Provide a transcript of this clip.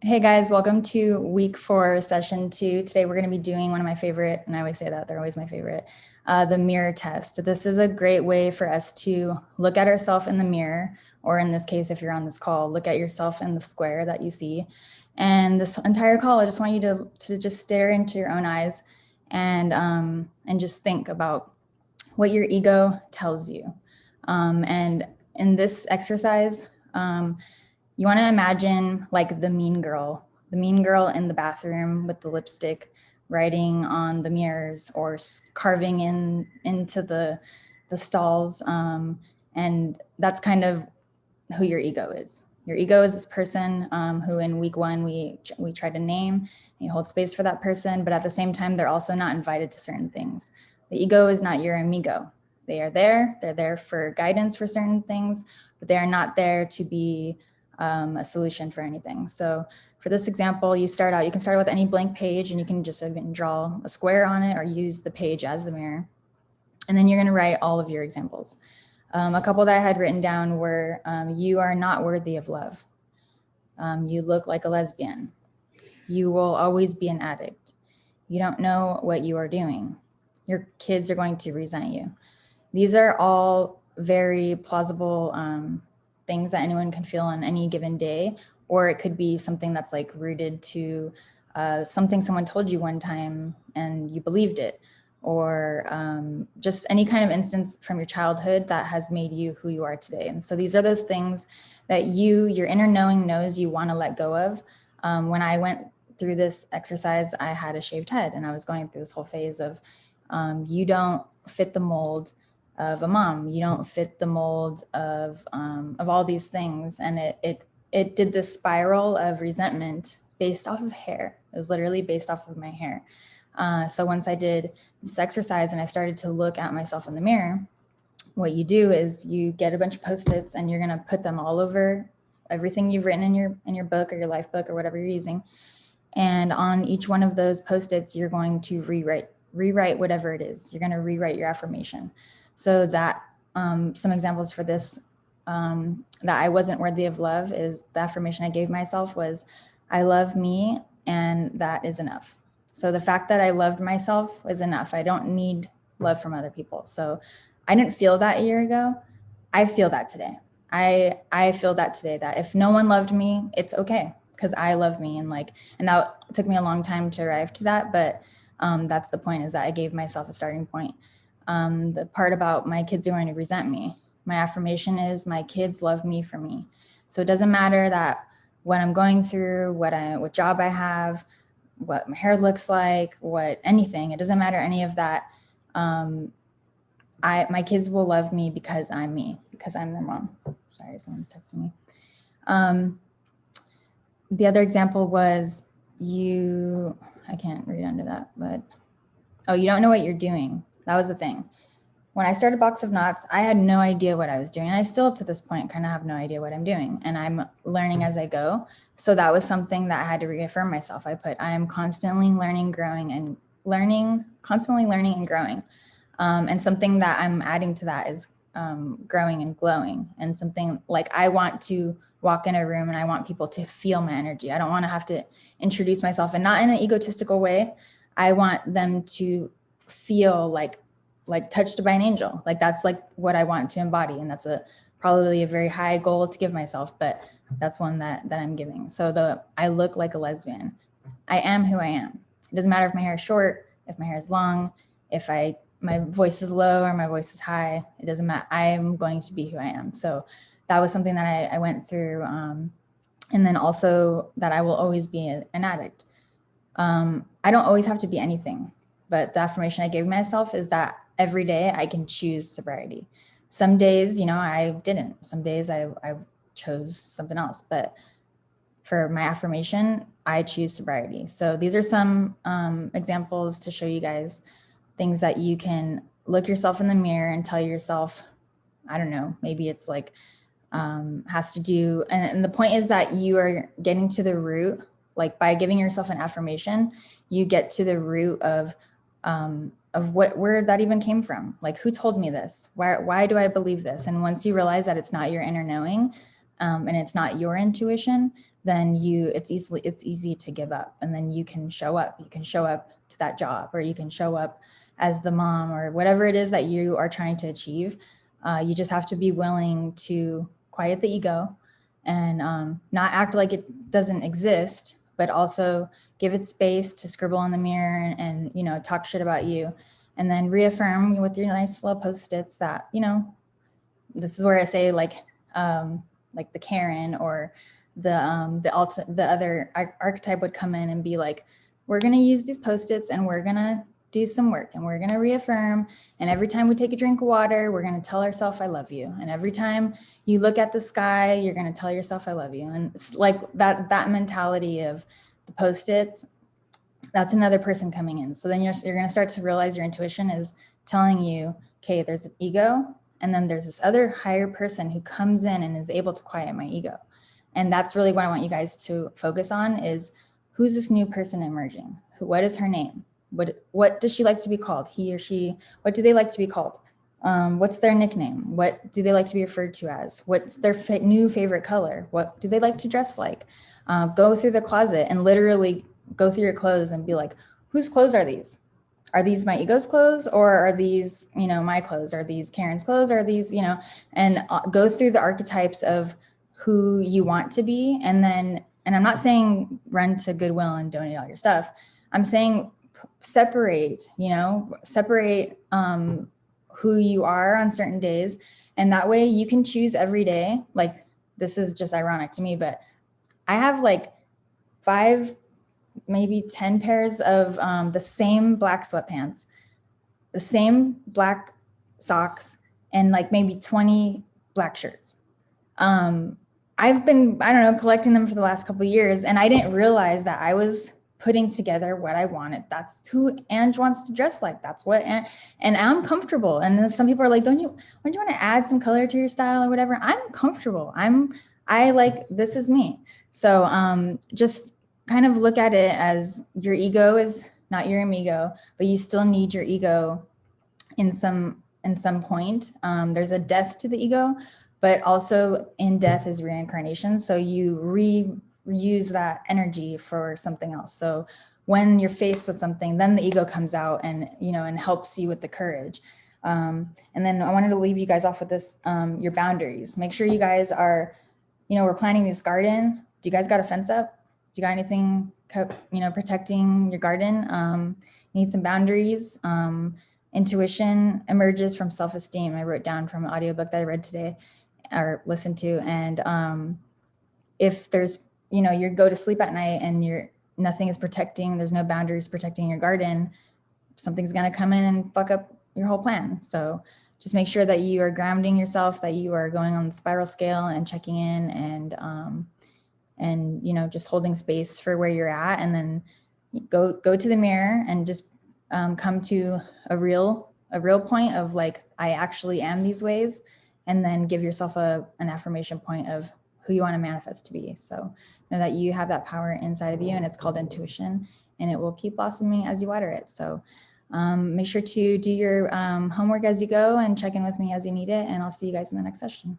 Hey guys, welcome to week 4, session 2. Today we're going to be doing one of my favorite, and I always say that, they're always my favorite, the mirror test. This is a great way for us to look at ourselves in the mirror, or in this case, if you're on this call, look at yourself in the square that you see. And this entire call, I just want you to just stare into your own eyes and just think about what your ego tells you. And in this exercise, you want to imagine like the mean girl in the bathroom with the lipstick, writing on the mirrors or carving into the stalls. And that's kind of who your ego is. Your ego is this person who in week 1 we try to name, and you hold space for that person, but at the same time they're also not invited to certain things. The ego is not your amigo. They're there for guidance for certain things, but they are not there to be a solution for anything. So for this example, you can start with any blank page, and you can just even draw a square on it or use the page as the mirror. And then you're going to write all of your examples. A couple that I had written down were, you are not worthy of love. You look like a lesbian. You will always be an addict. You don't know what you are doing. Your kids are going to resent you. These are all very plausible things that anyone can feel on any given day, or it could be something that's like rooted to something someone told you one time and you believed it, or just any kind of instance from your childhood that has made you who you are today. And so these are those things that your inner knowing knows you want to let go of. When I went through this exercise, I had a shaved head, and I was going through this whole phase of you don't fit the mold of a mom, you don't fit the mold of all these things. And it did this spiral of resentment based off of hair. It was literally based off of my hair. So once I did this exercise and I started to look at myself in the mirror, what you do is you get a bunch of Post-its and you're going to put them all over everything you've written in your book or your life book or whatever you're using. And on each one of those Post-its, you're going to rewrite whatever it is. You're going to rewrite your affirmation. So that some examples for this, that I wasn't worthy of love, is the affirmation I gave myself was, I love me and that is enough. So the fact that I loved myself is enough. I don't need love from other people. So I didn't feel that a year ago. I feel that today. I feel that today, that if no one loved me, it's okay, because I love me. And that took me a long time to arrive to that. But that's the point, is that I gave myself a starting point. The part about my kids are going to resent me, my affirmation is, my kids love me for me. So it doesn't matter that what I'm going through, what job I have, what my hair looks like, what anything, it doesn't matter any of that. My kids will love me because I'm me, because I'm their mom. Sorry, someone's texting me. The other example was I can't read under that, but, you don't know what you're doing. That was the thing. When I started Box of Knots, I had no idea what I was doing. I still, to this point, kind of have no idea what I'm doing, and I'm learning as I go. So that was something that I had to reaffirm myself. I am constantly learning, growing, and constantly learning and growing. And something that I'm adding to that is growing and glowing. And something like, I want to walk in a room and I want people to feel my energy. I don't want to have to introduce myself, and not in an egotistical way. I want them to feel like touched by an angel. Like, that's like what I want to embody. And that's probably a very high goal to give myself, but that's one that I'm giving. So I look like a lesbian. I am who I am. It doesn't matter if my hair is short, if my hair is long, if my voice is low or my voice is high. It doesn't matter. I am going to be who I am. So that was something that I went through. And then also that I will always be an addict. I don't always have to be anything, but the affirmation I gave myself is that every day I can choose sobriety. Some days, I didn't. Some days I chose something else, but for my affirmation, I choose sobriety. So these are some examples to show you guys things that you can look yourself in the mirror and tell yourself, I don't know, maybe it's like has to do, and the point is that you are getting to the root. Like, by giving yourself an affirmation, you get to the root of where that even came from. Like, who told me this? Why do I believe this? And once you realize that it's not your inner knowing, and it's not your intuition, then it's easy to give up. And then you can show up to that job, or you can show up as the mom, or whatever it is that you are trying to achieve. You just have to be willing to quiet the ego and not act like it doesn't exist, but also give it space to scribble in the mirror and you know, talk shit about you, and then reaffirm with your nice little post-its that, you know, this is where I say like the Karen or the other archetype would come in and be like, we're going to use these post-its and we're going to do some work and we're going to reaffirm. And every time we take a drink of water, we're going to tell ourselves, I love you. And every time you look at the sky, you're going to tell yourself, I love you. And it's like that mentality of the post-its, that's another person coming in. So then you're going to start to realize your intuition is telling you, okay, there's an ego, and then there's this other higher person who comes in and is able to quiet my ego. And that's really what I want you guys to focus on is, who's this new person emerging? What is her name? What does she like to be called? He or she, what do they like to be called? What's their nickname? What do they like to be referred to as? What's their new favorite color? What do they like to dress like? Go through the closet and literally go through your clothes and be like, whose clothes are these? Are these my ego's clothes, or are these, you know, my clothes? Are these Karen's clothes? Are these, you know, and go through the archetypes of who you want to be. And then, and I'm not saying run to Goodwill and donate all your stuff. I'm saying separate, you know, separate who you are on certain days. And that way you can choose every day. Like, this is just ironic to me, but I have like 5, maybe 10 pairs of the same black sweatpants, the same black socks, and like maybe 20 black shirts. I've been, I don't know, collecting them for the last couple of years, and I didn't realize that I was putting together what I wanted. That's who Ange wants to dress like. That's what, and I'm comfortable. And then some people are like, don't you want to add some color to your style or whatever? I'm comfortable. I like, this is me. So just kind of look at it as your ego is not your amigo, but you still need your ego in some point. There's a death to the ego, but also in death is reincarnation. So you reuse that energy for something else. So when you're faced with something, then the ego comes out and, you know, and helps you with the courage. And then I wanted to leave you guys off with this, your boundaries. Make sure you guys are, you know, we're planting this garden. Do you guys got a fence up? Do you got anything, you know, protecting your garden? You need some boundaries. Intuition emerges from self-esteem. I wrote down from an audiobook that I read today or listened to. And if there's, you know, you go to sleep at night and nothing is protecting, there's no boundaries protecting your garden, something's going to come in and fuck up your whole plan. So just make sure that you are grounding yourself, that you are going on the spiral scale and checking in and, you know, just holding space for where you're at. And then go to the mirror and just come to a real point of like, I actually am these ways. And then give yourself an affirmation point of who you want to manifest to be. So know that you have that power inside of you, and it's called intuition, and it will keep blossoming as you water it. So make sure to do your homework as you go and check in with me as you need it. And I'll see you guys in the next session.